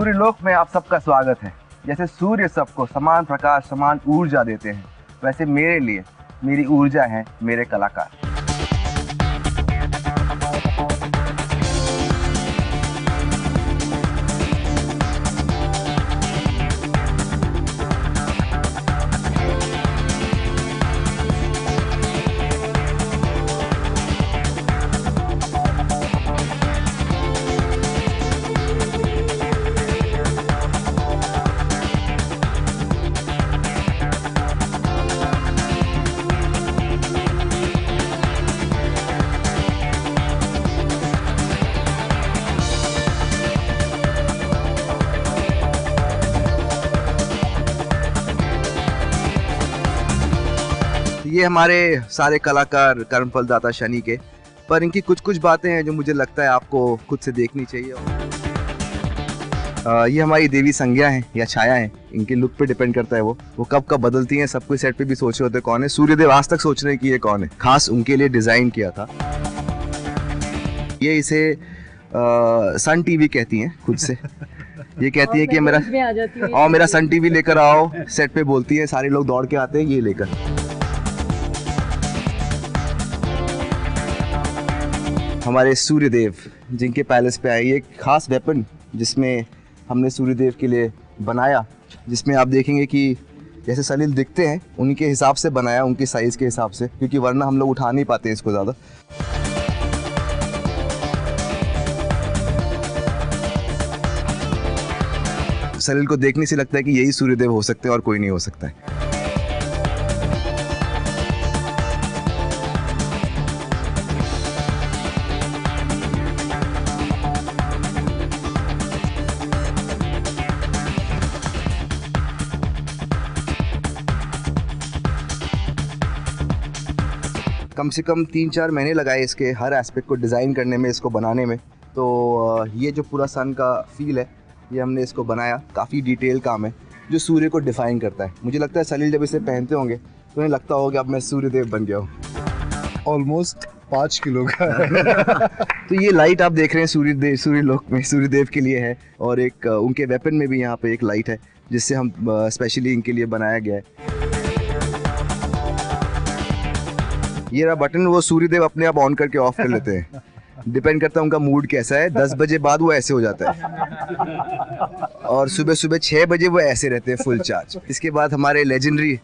सूर्यलोक में आप सबका स्वागत है। जैसे सूर्य सबको समान प्रकाश समान ऊर्जा देते हैं, वैसे मेरे लिए मेरी ऊर्जा है मेरे कलाकार। ये हमारे सारे कलाकार कर्मफल दाता शनि के, पर इनकी कुछ कुछ बातें हैं जो मुझे लगता है आपको खुद से देखनी चाहिए। ये हमारी देवी संज्ञा है या छाया है, इनके लुक पे डिपेंड करता है वो कब कब बदलती हैं। सब कुछ सेट पे भी सोच रहे होते कौन है। सूर्यदेव आज तक सोच रहे हैं कि ये कौन है, खास उनके लिए डिजाइन किया था। ये इसे सन टीवी कहती हैं खुद से। ये कहती है कि मेरा सन टीवी लेकर आओ, सेट पे बोलती है, सारे लोग दौड़ के आते हैं ये लेकर। हमारे सूर्यदेव जिनके पैलेस पे आए, ये एक खास वेपन जिसमें हमने सूर्यदेव के लिए बनाया, जिसमें आप देखेंगे कि जैसे सलील दिखते हैं उनके हिसाब से बनाया, उनके साइज़ के हिसाब से, क्योंकि वरना हम लोग उठा नहीं पाते इसको ज़्यादा। सलील को देखने से लगता है कि यही सूर्यदेव हो सकते हैं और कोई नहीं हो सकता है। कम से कम 3-4 महीने लगाए इसके हर एस्पेक्ट को डिज़ाइन करने में, इसको बनाने में। तो ये जो पूरा सन का फील है, ये हमने इसको बनाया। काफ़ी डिटेल काम है जो सूर्य को डिफ़ाइन करता है। मुझे लगता है सलील जब इसे पहनते होंगे तो उन्हें लगता होगा अब मैं सूर्यदेव बन गया हूँ। ऑलमोस्ट 5 किलो का तो ये लाइट आप देख रहे हैं सूर्यलोक में सूर्यदेव के लिए है, और एक उनके वेपन में भी यहाँ पे एक लाइट है जिससे हम स्पेशली इनके लिए बनाया गया है। ये रहा बटन, वो सूर्यदेव अपने आप ऑन करके ऑफ कर लेते हैं। डिपेंड करता है उनका मूड कैसा है। 10 बजे बाद वो ऐसे हो जाता है और सुबह 6 बजे वो ऐसे रहते हैं फुल चार्ज। इसके बाद हमारे लेजेंडरी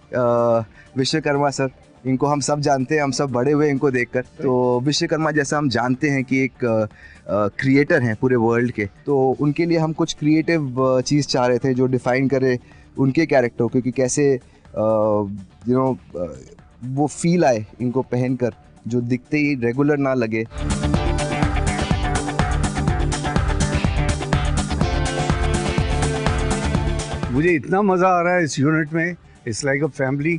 विश्वकर्मा सर, इनको हम सब जानते हैं, हम सब बड़े हुए इनको देखकर। तो विश्वकर्मा जैसा हम जानते हैं कि एक क्रिएटर हैं पूरे वर्ल्ड के, तो उनके लिए हम कुछ क्रिएटिव चीज़ चाह रहे थे जो डिफ़ाइन करे उनके कैरेक्टर को, क्योंकि कैसे वो फील आए इनको पहनकर, जो दिखते ही रेगुलर ना लगे। मुझे इतना मज़ा आ रहा है इस यूनिट में। It's like a family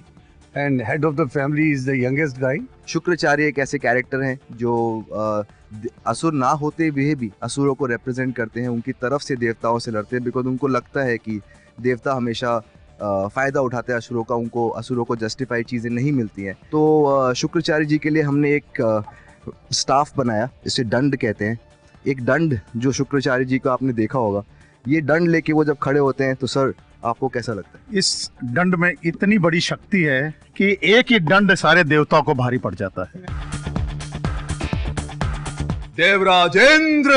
and head of the family is the youngest guy. Shukracharya एक ऐसे कैरेक्टर हैं जो असुर ना होते हुए भी असुरों को रिप्रेजेंट करते हैं, उनकी तरफ से देवताओं से लड़ते हैं, बिकॉज उनको लगता है कि देवता हमेशा फ़ायदा उठाते हैं असुरों का, उनको असुरों को जस्टिफाइड चीज़ें नहीं मिलती हैं। तो शुक्राचार्य जी के लिए हमने एक स्टाफ बनाया, इसे दंड कहते हैं। एक दंड जो शुक्राचार्य जी को आपने देखा होगा, ये दंड लेके वो जब खड़े होते हैं तो सर आपको कैसा लगता है? इस दंड में इतनी बड़ी शक्ति है कि एक ही दंड सारे देवताओं को भारी पड़ जाता है। देवराजेंद्र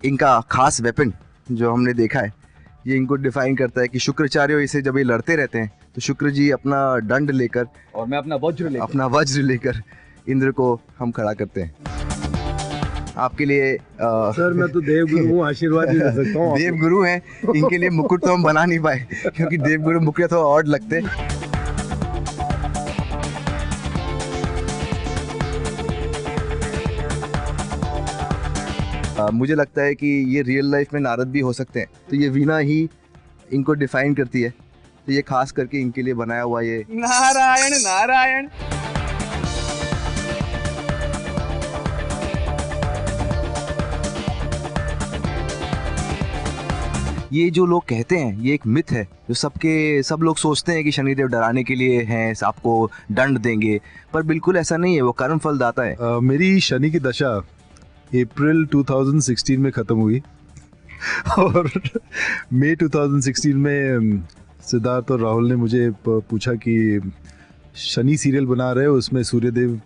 इनका खास वेपन जो हमने देखा है, ये इनको डिफाइन करता है कि शुक्राचार्य इसे जब ये लड़ते रहते हैं तो शुक्र जी अपना दंड लेकर और मैं अपना वज्र लेकर इंद्र को हम खड़ा करते हैं। आपके लिए सर मैं तो देवगुरु हूँ, आशीर्वाद ही दे सकता हूँ। देवगुरु हैं, इनके लिए मुकुट तो हम बना नहीं पाए क्योंकि देवगुरु मुकुट तो और लगते। मुझे लगता है कि ये रियल लाइफ में नारद भी हो सकते हैं, तो ये वीणा ही इनको डिफाइन करती है। तो ये खास करके इनके लिए बनाया हुआ ये नारायण नारायण। ये जो लोग कहते हैं ये एक मिथ है, जो सब लोग सोचते हैं कि शनिदेव डराने के लिए हैं, आपको दंड देंगे, पर बिल्कुल ऐसा नहीं है। वो कर्म फल दाता है। मेरी शनि की दशा अप्रैल 2016 में खत्म हुई और मई 2016 में सिद्धार्थ और राहुल ने मुझे पूछा कि शनि सीरियल बना रहे हो, उसमें सूर्यदेव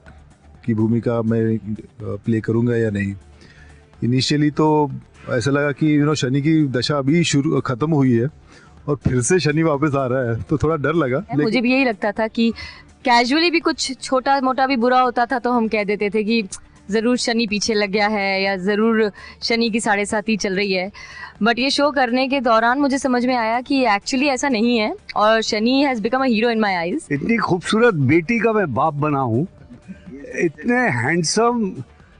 की भूमिका मैं प्ले करूँगा या नहीं। इनिशियली तो ऐसा लगा कि शनि की दशा अभी शुरू ख़त्म हुई है और फिर से शनि वापस आ रहा है, तो थोड़ा डर लगा। मुझे भी यही लगता था कि कैजुअली भी कुछ छोटा मोटा भी बुरा होता था तो हम कह देते थे कि ज़रूर शनि पीछे लग गया है या ज़रूर शनि की 7.5 चल रही है। बट ये शो करने के दौरान मुझे समझ में आया कि एक्चुअली ऐसा नहीं है और Shani has become a hero in my eyes. इतनी खूबसूरत बेटी का मैं बाप बना हूँ, इतने हैंडसम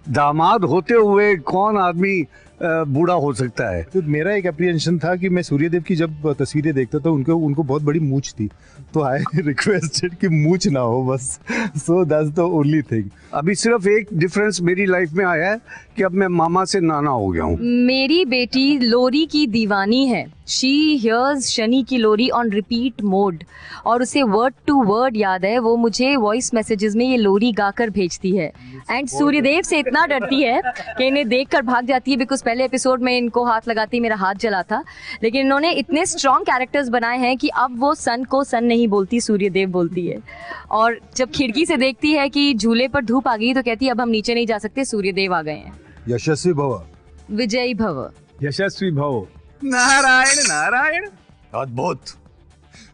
दामाद होते हुए कौन आदमी बूढ़ा हो सकता है। तो मेरा एक अप्रीहेंशन था कि मैं सूर्यदेव की जब तस्वीरें देखता था उनको बहुत बड़ी मूंछ थी, तो आई रिक्वेस्टेड कि मूंछ ना हो बस। So that's the only thing. अभी सिर्फ एक डिफरेंस मेरी लाइफ में आया है कि अब मैं मामा से नाना हो गया हूँ। मेरी बेटी लोरी की दीवानी है। शी हियर्स शनि की लोरी ऑन रिपीट मोड और उसे वर्ड टू वर्ड याद है। वो मुझे वॉइस मैसेजेस में ये लोरी गाकर भेजती है एंड सूर्यदेव से इतना डरती है कि इन्हें देखकर भाग जाती है। बिकॉज पहले एपिसोड में इनको हाथ लगाती मेरा हाथ जला था, लेकिन इन्होंने इतने स्ट्रॉन्ग कैरेक्टर्स बनाए हैं कि अब वो सन को सन नहीं बोलती, सूर्यदेव बोलती है। और जब खिड़की से देखती है कि झूले पर धूप आ गई तो कहती है अब हम नीचे नहीं जा सकते, सूर्यदेव आ गए हैं। यशस्वी भव, विजयी भव, यशस्वी भव। नारायण नारायण, अद्भुत,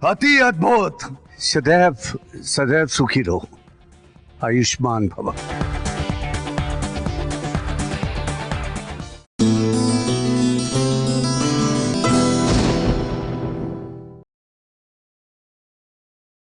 अति अद्भुत। सदैव सदैव सुखी रहो, आयुष्मान भव।